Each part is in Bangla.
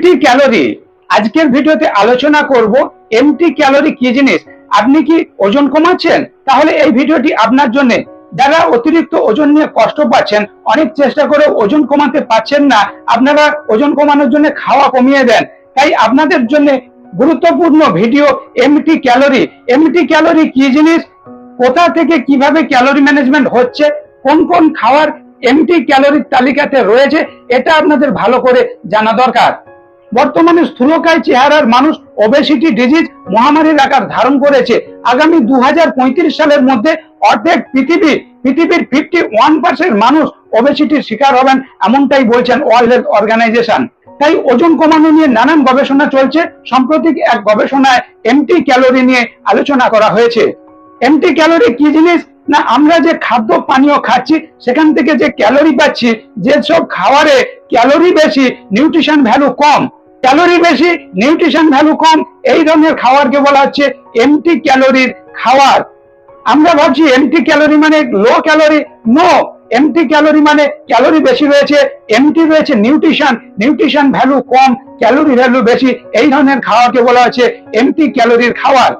MT calorie. আজকের ভিডিওতে আলোচনা করব এমটি ক্যালোরি কি জিনিস। আপনি কি ওজন কমাচ্ছেন? তাহলে এই ভিডিওটি আপনার জন্য। যারা অতিরিক্ত ওজন নিয়ে কষ্ট পাচ্ছেন, অনেক চেষ্টা করে ওজন কমাতে পারছেন না, আপনারা ওজন কমানোর জন্য খাওয়া কমিয়ে দেন, তাই আপনাদের জন্য গুরুত্বপূর্ণ video empty calorie. Empty calorie কি জিনিস, কোথা থেকে কিভাবে ক্যালোরি ম্যানেজমেন্ট হচ্ছে, কোন কোন খাবার এমটি ক্যালোরির তালিকাতে রয়েছে, এটা আপনাদের ভালো করে জানা দরকার। বর্তমানে স্থূলকায় চেহারার মানুষ ওবেসিটি ডিজিজ মহামারীর আকার ধারণ করেছে। আগামী 2035 সালের মধ্যে অর্ধেক পৃথিবীর 51% মানুষ ওবেসিটির শিকার হবেন, এমনটাই বলছেন ওয়ার্ল্ড হেলথ অর্গানাইজেশন। তাই ওজন কমানো নিয়ে নানান গবেষণা চলছে। সাম্প্রতিক এক গবেষণায় এমটি ক্যালোরি নিয়ে আলোচনা করা হয়েছে। এমটি ক্যালোরি কি জিনিস না, আমরা যে খাদ্য পানীয় খাচ্ছি সেখান থেকে যে ক্যালোরি পাচ্ছি, যেসব খাবারে ক্যালোরি বেশি নিউট্রিশন ভ্যালু কম, ক্যালোরি বেশি নিউট্রিশন ভ্যালু কম, এই ধরনের খাবারকে বলা হচ্ছে এমটি ক্যালোরির খাবার। আমরা ভাবছি এমটি ক্যালোরি মানে low calorie. No, empty calorie মানে ক্যালোরি বেশি রয়েছে, এমটি রয়েছে নিউট্রিশন ভ্যালু কম, ক্যালোরি ভ্যালু বেশি, এই ধরনের খাওয়াকে বলা হচ্ছে এমটি ক্যালোরির খাবার।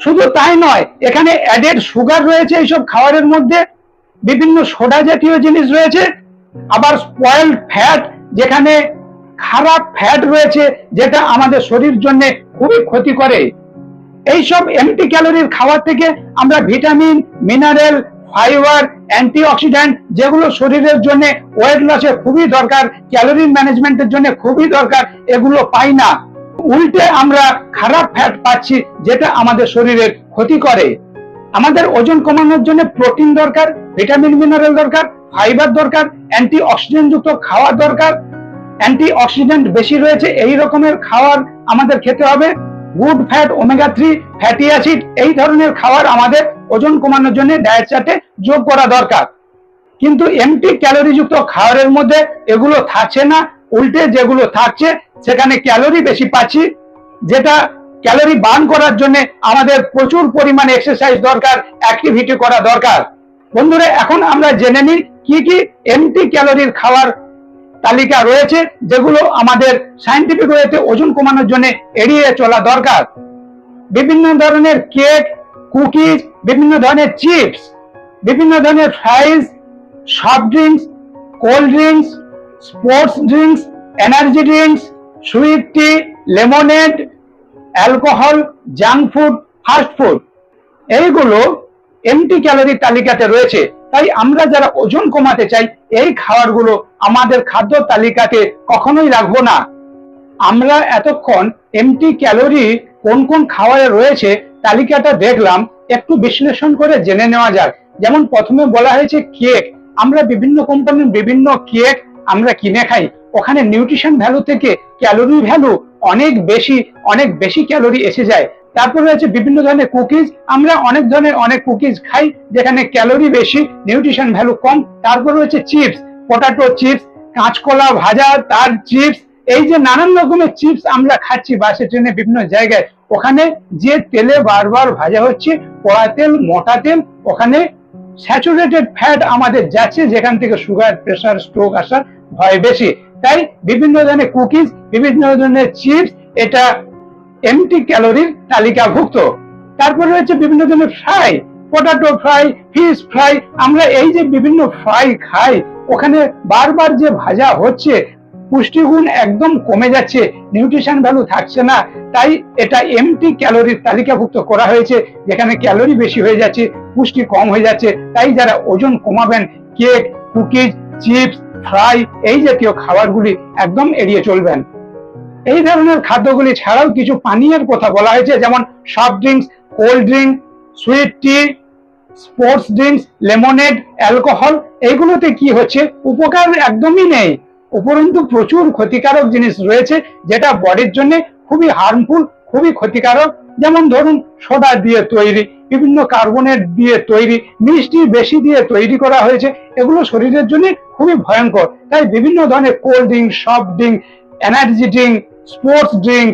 শুধু তাই নয়, এখানে অ্যাডেড সুগার রয়েছে এইসব খাবারের মধ্যে, বিভিন্ন সোডা জাতীয় জিনিস রয়েছে, আবার স্পয়েলড ফ্যাট, যেখানে খারাপ ফ্যাট রয়েছে যেটা আমাদের শরীর জন্য খুবই ক্ষতি করে। এইসব এমটি ক্যালোরির খাবার থেকে আমরা ভিটামিন, মিনারেল, ফাইবার, অ্যান্টিঅক্সিডেন্ট, যেগুলো শরীরের জন্য ওয়েট লসে খুবই দরকার, ক্যালোরি ম্যানেজমেন্টের জন্য খুবই দরকার, এগুলো পাই না। উল্টে আমরা খারাপ ফ্যাট পাচ্ছি যেটা আমাদের শরীরের ক্ষতি করে। আমাদের ওজন কমানোর জন্য প্রোটিন দরকার, ভিটামিন মিনারেল দরকার, ফাইবার দরকার, অ্যান্টিঅক্সিডেন্ট যুক্ত খাওয়ার দরকার। অ্যান্টিঅক্সিডেন্ট বেশি রয়েছে এই রকমের খাবার আমাদের খেতে হবে। Good fat, omega 3 fatty acid, এই ধরনের খাবার আমাদের ওজন কমানোর জন্য ডায়েট চার্টে যোগ করা দরকার। কিন্তু এমটি ক্যালোরি যুক্ত খাবারের মধ্যে এগুলো থাকছে না, উল্টে যেগুলো থাকছে সেখানে ক্যালোরি বেশি পাচ্ছি, যেটা ক্যালোরি বার্ন করার জন্য আমাদের প্রচুর পরিমাণে এক্সারসাইজ দরকার, অ্যাক্টিভিটি করা দরকার। বন্ধুরা, এখন আমরা জেনে নিই কি কি এমটি ক্যালোরির খাবার তালিকা রয়েছে যেগুলো আমাদের সায়েন্টিফিক ওয়েতে ওজন কমানোর জন্য এড়িয়ে চলা দরকার। বিভিন্ন ধরনের কেক, কুকিজ, বিভিন্ন ধরনের চিপস, বিভিন্ন ধরনের fries, soft drinks, cold drinks, sports drinks, energy drinks, sweet tea, lemonade, alcohol, junk food, fast food, এইগুলো এমটি ক্যালোরির তালিকাতে রয়েছে। তাই আমরা যারা ওজন কমাতে চাই এই খাবারগুলো আমাদের খাদ্য তালিকাতে কখনোই রাখবো না। আমরা এতক্ষণ এমটি ক্যালোরি কোন কোন খাবারে রয়েছে তালিকাটা দেখলাম, একটু বিশ্লেষণ করে জেনে নেওয়া যাক। যেমন প্রথমে বলা হয়েছে কেক। আমরা বিভিন্ন কোম্পানির বিভিন্ন কেক আমরা কিনে খাই, ওখানে নিউট্রিশন ভ্যালু থেকে ক্যালোরি ভ্যালু অনেক বেশি ক্যালোরি এসে যায়। তারপর রয়েছে বিভিন্ন ধরনের কুকিজ, আমরা অনেক ধরনের কুকিজ খাই যেখানে ক্যালোরি বেশি, নিউট্রিশন ভ্যালু কম। তারপর রয়েছে চিপস, পটাটো চিপস, কাঁচকলা ভাজা, তার চিপস, এই যে নানান রকমের চিপস আমরা খাচ্ছি বাসে ট্রেনে বিভিন্ন জায়গায়, ওখানে যে তেলে বারবার ভাজা হচ্ছে, পোড়া তেল, মোটা তেল, ওখানে স্যাচুরেটেড ফ্যাট আমাদের যাচ্ছে, যেখান থেকে সুগার, প্রেসার, স্ট্রোক আসার ভয় বেশি। তাই বিভিন্ন ধরনের কুকিজ, বিভিন্ন ধরনের চিপস, এটা এমটি ক্যালোরির তালিকাভুক্ত। তারপরে রয়েছে বিভিন্ন ধরনের fry, potato fry, fish fry, আমরা এই যে বিভিন্ন ফ্রাই খাই ওখানে বারবার যে ভাজা হচ্ছে, পুষ্টিগুণ একদম কমে যাচ্ছে, নিউট্রিশন ভ্যালু থাকছে না। তাই এটা এমটি ক্যালোরির তালিকাভুক্ত করা হয়েছে, যেখানে ক্যালোরি বেশি হয়ে যাচ্ছে, পুষ্টি কম হয়ে যাচ্ছে। তাই যারা ওজন কমাবেন কেক, কুকিজ, চিপস, ফ্রাই, এই জাতীয় খাবারগুলি একদম এড়িয়ে চলবেন। এই ধরনের খাদ্যগুলি ছাড়াও কিছু পানীয়ের কথা বলা হয়েছে, যেমন soft drinks, cold drink, sweet tea, sports drinks, lemonade, alcohol, এইগুলোতে কি হচ্ছে, উপকার একদমই নেই, উপরন্তু প্রচুর ক্ষতিকারক জিনিস রয়েছে যেটা বডির জন্য খুবই হার্মফুল, খুবই ক্ষতিকারক। যেমন ধরুন সোডা দিয়ে তৈরি, বিভিন্ন কার্বনেট দিয়ে তৈরি, মিষ্টি বেশি দিয়ে তৈরি করা হয়েছে, এগুলো শরীরের জন্য খুবই ভয়ঙ্কর। তাই বিভিন্ন ধরনের cold drink, soft drink, energy drink, sports drink,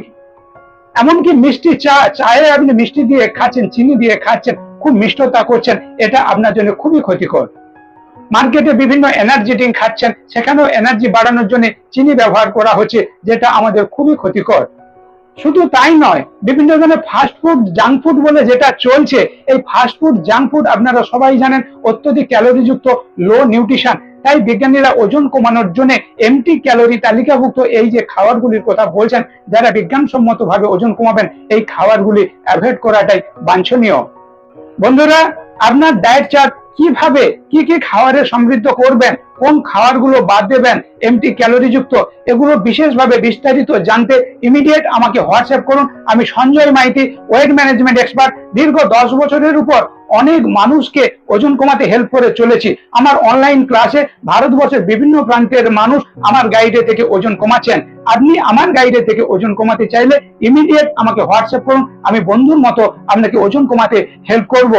এমনকি মিষ্টি চায়ে আপনি মিষ্টি দিয়ে খাচ্ছেন, চিনি দিয়ে খাচ্ছেন, খুব মিষ্টতা করছেন, এটা আপনার জন্য খুবই ক্ষতিকর। মার্কেটে বিভিন্ন এনার্জি ড্রিঙ্ক খাচ্ছেন, সেখানেও এনার্জি বাড়ানোর জন্য চিনি ব্যবহার করা হচ্ছে, যেটা আমাদের খুবই ক্ষতিকর। শুধু তাই নয়, বিভিন্ন ধরনের ফাস্ট ফুড, জাঙ্ক ফুড বলে যেটা চলছে, এই ফাস্ট ফুড, জাঙ্ক ফুড আপনারা সবাই জানেন অত্যধিক ক্যালোরিযুক্ত, লো নিউট্রিশন। তাই বিজ্ঞানীরা ওজন কমানোর জন্য এমটি ক্যালোরি তালিকাভুক্ত এই যে খাবারগুলির কথা বলছেন, যারা বিজ্ঞানসম্মত ভাবে ওজন কমাবেন, এই খাবারগুলি অ্যাভয়েড করাটাই বাঞ্ছনীয়। বন্ধুরা, আপনার ডায়েট চার্ট কিভাবে কি কি খাবারে সমৃদ্ধ করবেন, কোন খাবারগুলো বাদ দেবেন এমটি ক্যালোরি যুক্ত, এগুলো বিশেষভাবে বিস্তারিত জানতে ইমিডিয়েট আমাকে হোয়াটসঅ্যাপ করুন। আমি Sanjay Maiti, weight management expert. দীর্ঘ 10 বছরের উপর অনেক মানুষকে ওজন কমাতে হেল্প করে চলেছি। আমার অনলাইন ক্লাসে ভারতবর্ষের বিভিন্ন প্রান্তের মানুষ আমার গাইডে থেকে ওজন কমাচ্ছেন। আপনি আমার গাইডে থেকে ওজন কমাতে চাইলে ইমিডিয়েট আমাকে হোয়াটসঅ্যাপ করুন। আমি বন্ধুর মতো আপনাকে ওজন কমাতে হেল্প করব।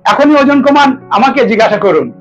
এখনই ওজন কমান, আমাকে জিজ্ঞাসা করুন।